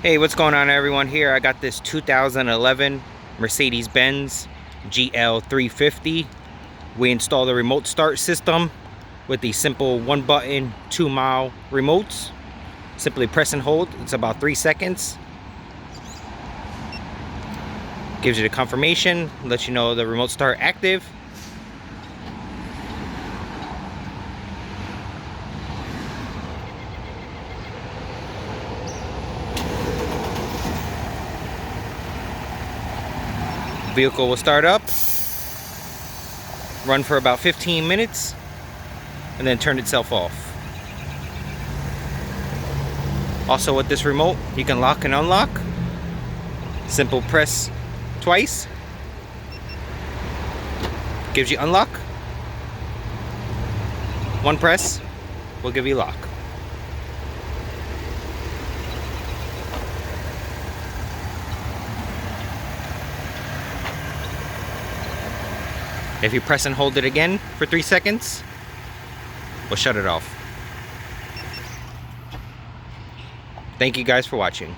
Hey, what's going on everyone? Here I got this 2011 Mercedes-Benz GL350. We installed a remote start system with the simple 1-button 2-mile remotes. Simply press and hold. It's about 3 seconds. Gives you the confirmation, lets you know the remote start active. Vehicle will start up, run for about 15 minutes, and then turn itself off. Also with this remote, you can lock and unlock. Simple press twice. Gives you unlock. One press will give you lock. If you press and hold it again for 3 seconds, we'll shut it off. Thank you guys for watching.